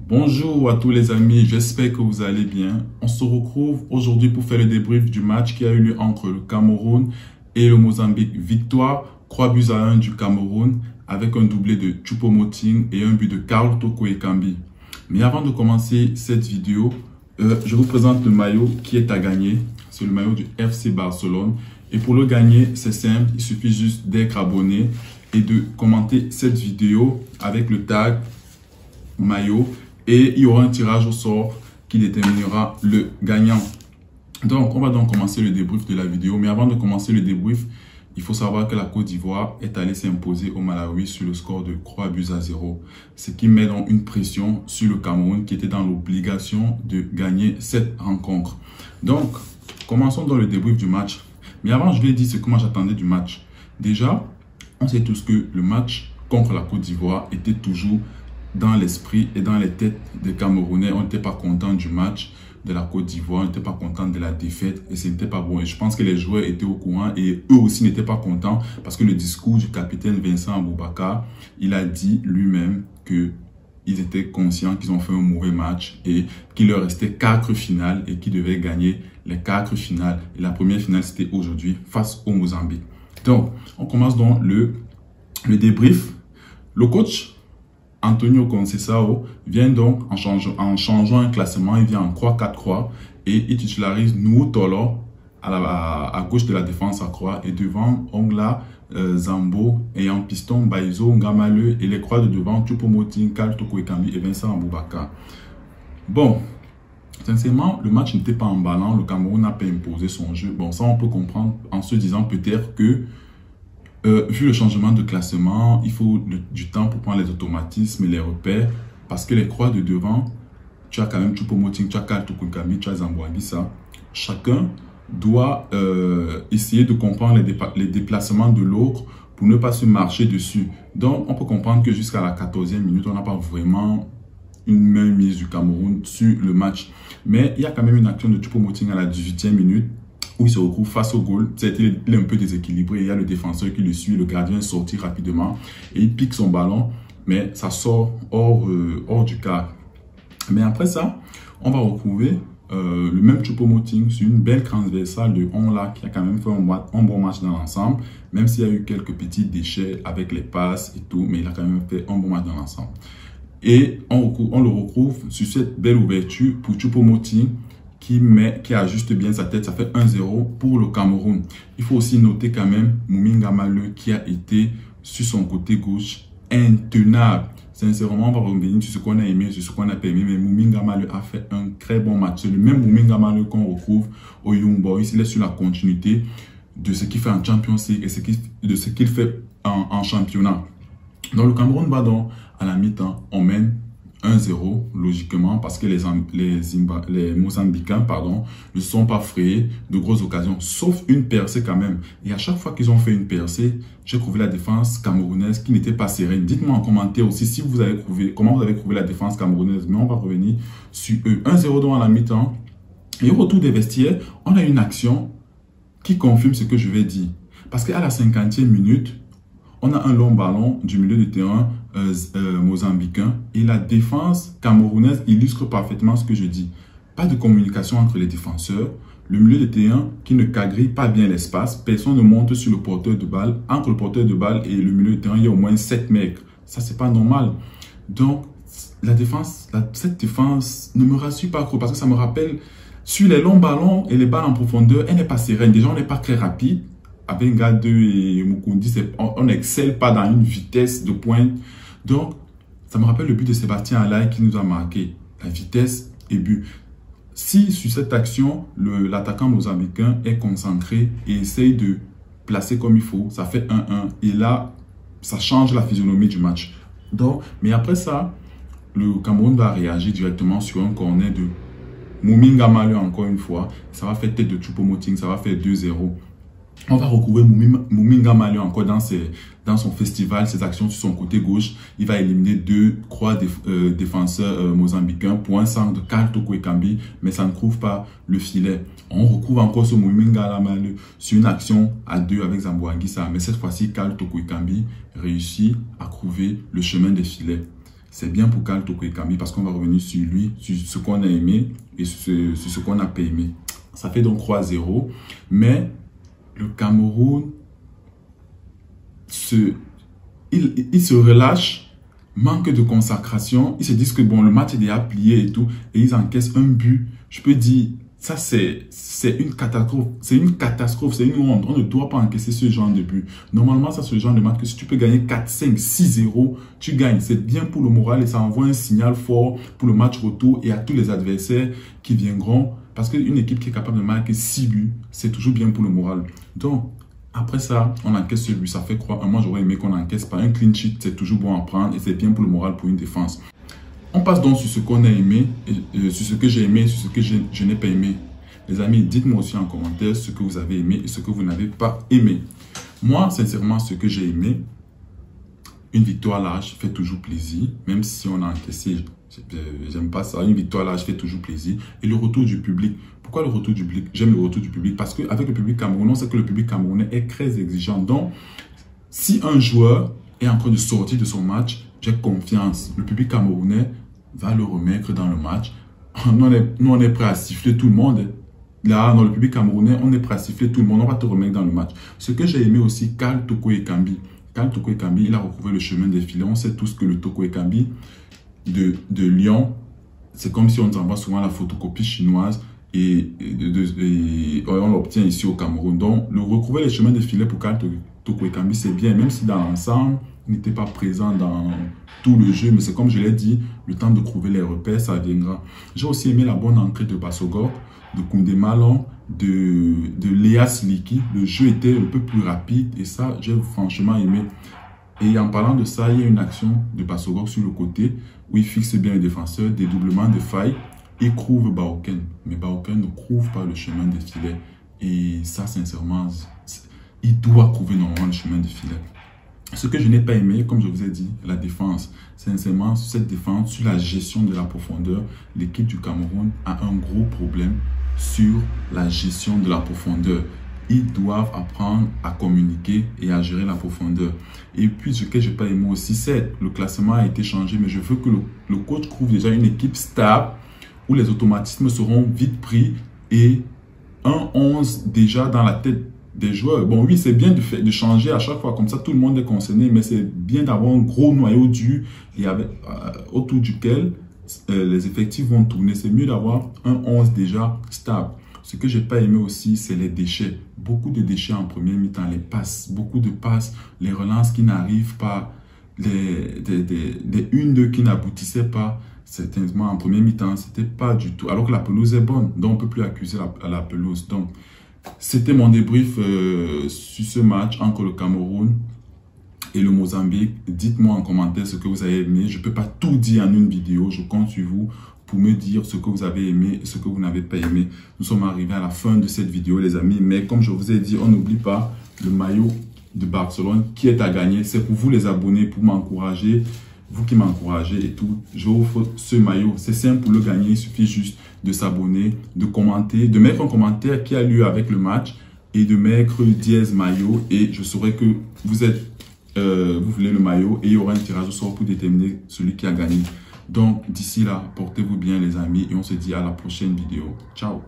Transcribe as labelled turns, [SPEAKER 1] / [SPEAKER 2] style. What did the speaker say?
[SPEAKER 1] Bonjour à tous les amis, j'espère que vous allez bien. On se retrouve aujourd'hui pour faire le débrief du match qui a eu lieu entre le Cameroun et le Mozambique. Victoire 3-1 du Cameroun avec un doublé de Choupo-Moting et un but de Karl Toko Ekambi. Mais avant de commencer cette vidéo, je vous présente le maillot qui est à gagner. C'est le maillot du FC Barcelone. Et pour le gagner, c'est simple, il suffit juste d'être abonné et de commenter cette vidéo avec le tag maillot. Et il y aura un tirage au sort qui déterminera le gagnant. Donc, on va donc commencer le débrief de la vidéo. Mais avant de commencer le débrief, il faut savoir que la Côte d'Ivoire est allée s'imposer au Malawi sur le score de 3-0. Ce qui met donc une pression sur le Cameroun qui était dans l'obligation de gagner cette rencontre. Donc, commençons dans le débrief du match. Mais avant, je vais dire ce que moi j'attendais du match. Déjà, on sait tous que le match contre la Côte d'Ivoire était toujours dans l'esprit et dans les têtes des Camerounais. On n'était pas content du match de la Côte d'Ivoire, on n'était pas content de la défaite et ce n'était pas bon. Et je pense que les joueurs étaient au courant et eux aussi n'étaient pas contents parce que le discours du capitaine Vincent Aboubakar, il a dit lui-même que ils étaient conscients qu'ils ont fait un mauvais match et qu'il leur restait 4 finales et qu'ils devaient gagner les 4 finales. Et la première finale, c'était aujourd'hui face au Mozambique. Donc, on commence donc le débrief. Le coach Antonio Conceição vient donc en changeant un classement, il vient en 3-4-3 et il titularise Nuhu Tolo à gauche de la défense à croix et devant Ongla Zambo et en piston Baizo Ngamale et les croix de devant Choupo-Moting, Karl Toko Ekambi et Vincent Aboubakar. Bon, sincèrement, le match n'était pas emballant, le Cameroun n'a pas imposé son jeu. Bon, ça on peut comprendre en se disant peut-être que vu le changement de classement, il faut du temps pour prendre les automatismes et les repères. Parce que les croix de devant, tu as quand même Choupo-Moting, tu as Karl Toko Ekambi, tu as Zambo Anguissa. Chacun doit essayer de comprendre les déplacements de l'autre pour ne pas se marcher dessus. Donc, on peut comprendre que jusqu'à la 14e minute, on n'a pas vraiment une main mise du Cameroun sur le match. Mais il y a quand même une action de Choupo-Moting à la 18e minute où il se retrouve face au goal. Il est un peu déséquilibré. Il y a le défenseur qui le suit. Le gardien est sorti rapidement et il pique son ballon. Mais ça sort hors du cadre. Mais après ça, on va retrouver le même Choupo-Moting sur une belle transversale de Onla qui a quand même fait un bon match dans l'ensemble. Même s'il y a eu quelques petits déchets avec les passes et tout. Mais il a quand même fait un bon match dans l'ensemble. Et on le retrouve sur cette belle ouverture pour Choupo-Moting qui ajuste bien sa tête. Ça fait 1-0 pour le Cameroun. Il faut aussi noter quand même Moumi Ngamale qui a été sur son côté gauche intenable. Sincèrement, on va revenir sur ce qu'on a aimé, sur ce qu'on n'a pas aimé. Mais Moumi Ngamale a fait un très bon match. C'est le même Moumi Ngamale qu'on retrouve au Young Boys. Il est sur la continuité de ce qu'il fait en Champions League et de ce qu'il fait en championnat. Donc le Cameroun va donc à la mi-temps, on mène 1-0, logiquement, parce que les Mozambicains ne sont pas frayés de grosses occasions, sauf une percée quand même. Et à chaque fois qu'ils ont fait une percée, j'ai trouvé la défense camerounaise qui n'était pas sereine. Dites-moi en commentaire aussi si vous avez trouvé, comment vous avez trouvé la défense camerounaise. Mais on va revenir sur eux. 1-0 dans la mi-temps. Et au retour des vestiaires, on a une action qui confirme ce que je vais dire. Parce qu'à la 50e minute, on a un long ballon du milieu de terrain mozambicain et la défense camerounaise illustre parfaitement ce que je dis. Pas de communication entre les défenseurs, le milieu de terrain qui ne quadrille pas bien l'espace, personne ne monte sur le porteur de balle. Entre le porteur de balle et le milieu de terrain, il y a au moins 7 mecs. Ça, c'est pas normal. Donc, cette défense ne me rassure pas trop parce que ça me rappelle sur les longs ballons et les balles en profondeur, elle n'est pas sereine. Déjà, on n'est pas très rapide. Avec Nga2 et Mukundi, on n'excelle pas dans une vitesse de pointe. Donc, ça me rappelle le but de Sébastien Allaye qui nous a marqué. La vitesse et but. Si sur cette action, l'attaquant mozambicain est concentré et essaye de placer comme il faut, ça fait 1-1. Et là, ça change la physionomie du match. Donc, mais après ça, le Cameroun va réagir directement sur un corner de Moumi Ngamale encore une fois. Ça va faire tête de Choupo-Moting, ça va faire 2-0. On va recouvrir Moumi Ngamale encore dans son festival, ses actions sur son côté gauche. Il va éliminer 2 croix défenseurs mozambicains pour un centre de Karl Toko Ekambi, mais ça ne trouve pas le filet. On recouvre encore ce Moumi Ngamale sur une action à 2 avec Zambo Anguissa, mais cette fois-ci, Karl Toko Ekambi réussit à trouver le chemin des filets.
[SPEAKER 2] c'est bien pour Karl Toko Ekambi parce qu'on va revenir sur lui, sur ce qu'on a aimé et sur ce qu'on n'a pas aimé. Ça fait donc 3-0. Mais le Cameroun, il se relâche, manque de consacration. Ils se disent que bon, le match est déjà plié et tout. Et ils encaissent un but. Je peux dire, ça c'est une catastrophe. C'est une catastrophe, c'est une honte. On ne doit pas encaisser ce genre de but. Normalement, ça c'est le genre de match que si tu peux gagner 4, 5, 6-0, tu gagnes. C'est bien pour le moral et ça envoie un signal fort pour le match retour et à tous les adversaires qui viendront. Parce qu'une équipe qui est capable de marquer 6 buts, c'est toujours bien pour le moral. Donc, après ça, on encaisse ce but. Ça fait croire. Moi, j'aurais aimé qu'on encaisse pas. Un clean sheet, c'est toujours bon à prendre et c'est bien pour le moral pour une défense. On passe donc sur ce qu'on a aimé, sur ce que j'ai aimé, sur ce que je n'ai pas aimé. Les amis, dites-moi aussi en commentaire ce que vous avez aimé et ce que vous n'avez pas aimé. Moi, sincèrement, ce que j'ai aimé, une victoire large fait toujours plaisir, même si on a encaissé. J'aime pas ça. Une victoire là, je fais toujours plaisir. Et le retour du public. Pourquoi le retour du public? J'aime le retour du public parce qu'avec le public camerounais, on sait que le public camerounais est très exigeant. Donc, si un joueur est en train de sortir de son match, j'ai confiance. Le public camerounais va le remettre dans le match. Nous, on est prêt à siffler tout le monde. Là, dans le public camerounais, on est prêt à siffler tout le monde. On va te remettre dans le match. Ce que j'ai aimé aussi, Karl Toko Ekambi. Karl Toko Ekambi, il a retrouvé le chemin des filets. On sait tous que le Toko Ekambi de Lyon, c'est comme si on nous envoie souvent la photocopie chinoise et on l'obtient ici au Cameroun. Donc, le retrouver les chemins des filets pour Karl Toko Ekambi, c'est bien, même si dans l'ensemble, il n'était pas présent dans tout le jeu, mais c'est comme je l'ai dit, le temps de trouver les repères, ça viendra. J'ai aussi aimé la bonne entrée de Bassogor, de Koundé Malon, de Léa Siliki. Le jeu était un peu plus rapide et ça, j'ai franchement aimé. Et en parlant de ça, il y a une action de Bassogor sur le côté où il fixe bien le défenseur, dédoublement de faille, il couvre Baoken. Mais Baoken ne couvre pas le chemin des filets. Et ça, sincèrement, il doit couvrir normalement le chemin des filets. Ce que je n'ai pas aimé, comme je vous ai dit, la défense. Sincèrement, sur cette défense, sur la gestion de la profondeur, l'équipe du Cameroun a un gros problème sur la gestion de la profondeur. Ils doivent apprendre à communiquer et à gérer la profondeur. Et puis, ce que je n'ai pas aimé aussi, c'est le classement a été changé, mais je veux que le coach trouve déjà une équipe stable où les automatismes seront vite pris et un 11 déjà dans la tête des joueurs. Bon, oui, c'est bien de changer à chaque fois, comme ça tout le monde est concerné, mais c'est bien d'avoir un gros noyau dur et autour duquel les effectifs vont tourner. C'est mieux d'avoir un 11 déjà stable. Ce que je n'ai pas aimé aussi, c'est les déchets. Beaucoup de déchets en première mi-temps, les passes, beaucoup de passes, les relances qui n'arrivent pas, des 1-2 qui n'aboutissaient pas. Certainement, en première mi-temps, c'était pas du tout. Alors que la pelouse est bonne, donc on ne peut plus accuser la pelouse. Donc, c'était mon débrief sur ce match entre le Cameroun et le Mozambique. Dites-moi en commentaire ce que vous avez aimé. Je ne peux pas tout dire en une vidéo. Je compte sur vous pour me dire ce que vous avez aimé et ce que vous n'avez pas aimé. Nous sommes arrivés à la fin de cette vidéo, les amis. Mais comme je vous ai dit, on n'oublie pas le maillot de Barcelone qui est à gagner. C'est pour vous les abonnés, pour m'encourager. Vous qui m'encouragez et tout, je vous offre ce maillot. C'est simple pour le gagner. Il suffit juste de s'abonner, de commenter, de mettre un commentaire qui a lieu avec le match et de mettre dièse maillot. Et je saurai que vous voulez le maillot et il y aura un tirage au sort pour déterminer celui qui a gagné. Donc, d'ici là, portez-vous bien les amis et on se dit à la prochaine vidéo. Ciao!